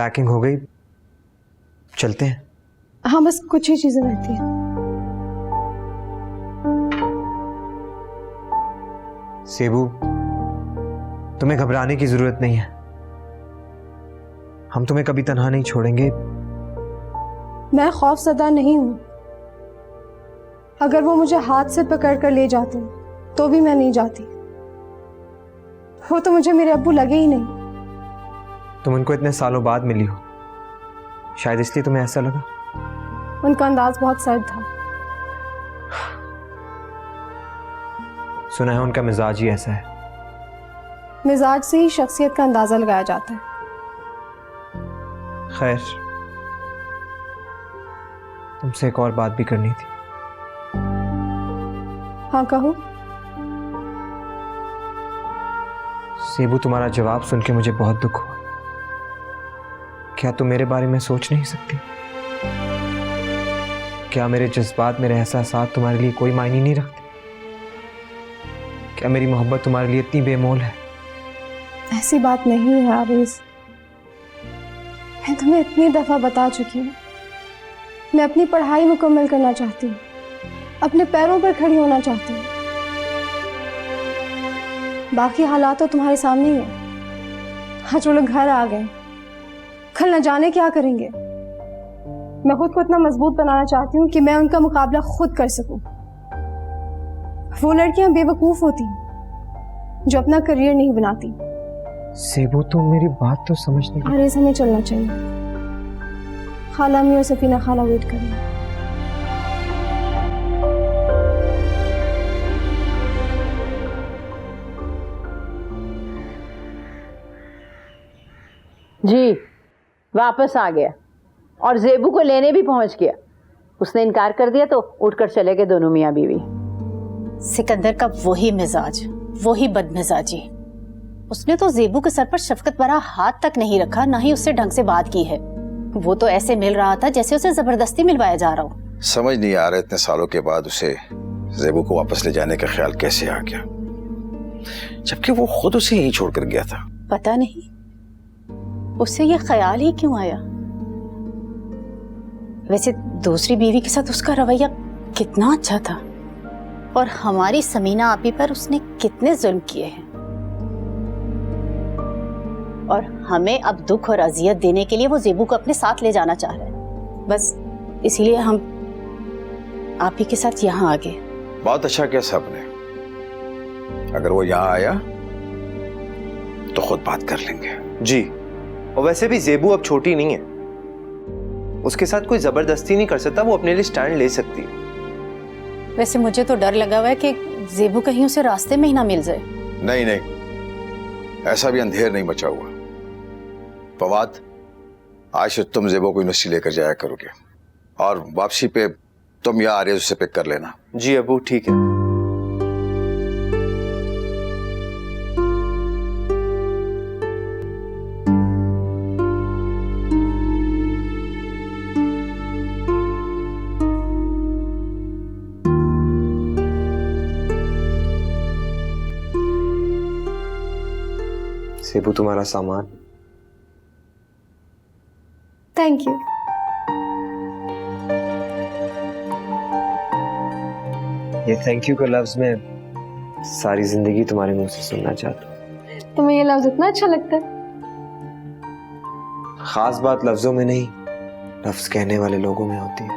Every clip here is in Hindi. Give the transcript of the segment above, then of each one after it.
पैकिंग हो गई, चलते हैं? हाँ, बस कुछ ही चीजें रहती हैं। सेबू, तुम्हें घबराने की जरूरत नहीं है। हम तुम्हें कभी तन्हा नहीं छोड़ेंगे। मैं खौफज़दा नहीं हूं। अगर वो मुझे हाथ से पकड़ कर ले जाते तो भी मैं नहीं जाती। वो तो मुझे मेरे अब्बू लगे ही नहीं। तुम उनको इतने सालों बाद मिली हो, शायद इसलिए तुम्हें ऐसा लगा। उनका अंदाज बहुत सर्द था। सुना है उनका मिजाज ही ऐसा है। मिजाज से ही शख्सियत का अंदाजा लगाया जाता है। खैर, तुमसे एक और बात भी करनी थी। हाँ, कहो। सेबू, तुम्हारा जवाब सुन के मुझे बहुत दुख हुआ। क्या तुम मेरे बारे में सोच नहीं सकती? क्या मेरे जज्बात, मेरे एहसासात तुम्हारे लिए कोई मायने नहीं रखते? क्या मेरी मोहब्बत तुम्हारे लिए इतनी बेमोल है? ऐसी बात नहीं है आरिस। मैं तुम्हें इतनी दफा बता चुकी हूँ, मैं अपनी पढ़ाई मुकम्मल करना चाहती हूँ, अपने पैरों पर खड़ी होना चाहती हूँ। बाकी हालात तो तुम्हारे सामने ही है। हाँ, जो लोग घर आ गए, कल न जाने क्या करेंगे। मैं खुद को इतना मजबूत बनाना चाहती हूँ कि मैं उनका मुकाबला खुद कर सकूं। वो लड़कियां बेवकूफ होती हैं जो अपना करियर नहीं बनाती। सेबू, तुम मेरी बात तो समझ नहीं। अरे, हमें चलना चाहिए। खाला अम्मी और सफीना खाला वेट कर रही हैं। जी, वापस आ गया और जेबू को लेने भी पहुंच गया। उसने इनकार कर दिया तो उठकर चले गए दोनों मियाँ बीवी। सिकंदर का वही मिजाज, वही बदमिजाजी। उसने तो जेबू के सर पर शफकत भरा हाथ तक नहीं रखा, ना ही उससे ढंग से बात की है। वो तो ऐसे मिल रहा था जैसे उसे जबरदस्ती मिलवाया जा रहा हो। समझ नहीं आ रहा इतने सालों के बाद उसे जेबू को वापस ले जाने का ख्याल कैसे आ गया, जबकि वो खुद उसे यहीं छोड़कर गया था। पता नहीं उससे ये ख्याल ही क्यों आया। वैसे दूसरी बीवी के साथ उसका रवैया कितना अच्छा था, और हमारी समीना आपी पर उसने कितने जुल्म किए हैं। और हमें अब दुख और अजियत देने के लिए वो जेबू को अपने साथ ले जाना चाह रहा है। बस इसीलिए हम आप ही के साथ यहाँ आ गए। बहुत अच्छा किया साहब ने। अगर वो यहाँ आया तो खुद बात कर लेंगे। जी, और वैसे भी जेबू अब छोटी नहीं है, उसके साथ कोई जबरदस्ती नहीं कर सकता, वो अपने लिए स्टैंड ले सकती है। वैसे मुझे तो डर लगा हुआ है कि जेबू कहीं उसे रास्ते में ही ना मिल जाए। नहीं नहीं, ऐसा भी अंधेर नहीं मचा हुआ। फवाद, आज से तुम जेबो को यूनिवर्सिटी लेकर जाया करोगे, और वापसी पे तुम यहाँ आरिया उसे पिक कर लेना। जी अबू, ठीक है। सेबू, तुम्हारा सामान। Thank you. ये थैंक यू का लफ्ज मैं सारी जिंदगी तुम्हारे मुंह से सुनना चाहता हूँ। तुम्हें ये लफ्ज इतना अच्छा लगता है? खास बात लफ्जों में नहीं, लफ्ज कहने वाले लोगों में होती है।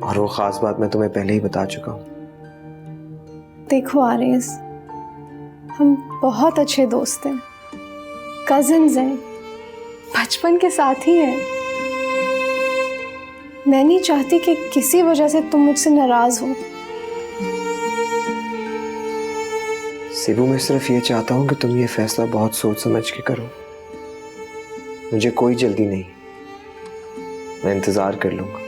और वो खास बात मैं तुम्हें पहले ही बता चुका हूँ। देखो आरिस, हम बहुत अच्छे दोस्त हैं, कजिन्स हैं, बचपन के साथी हैं। मैं नहीं चाहती कि किसी वजह से तुम मुझसे नाराज हो। सेबू, मैं सिर्फ ये चाहता हूँ कि तुम ये फैसला बहुत सोच समझ के करो। मुझे कोई जल्दी नहीं, मैं इंतजार कर लूंगा,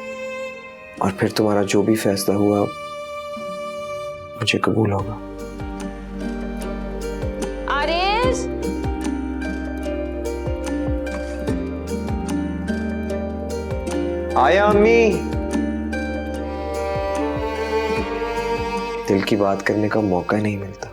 और फिर तुम्हारा जो भी फैसला हुआ मुझे कबूल होगा। आरिस, आया अम्मी। दिल की बात करने का मौका ही नहीं मिलता।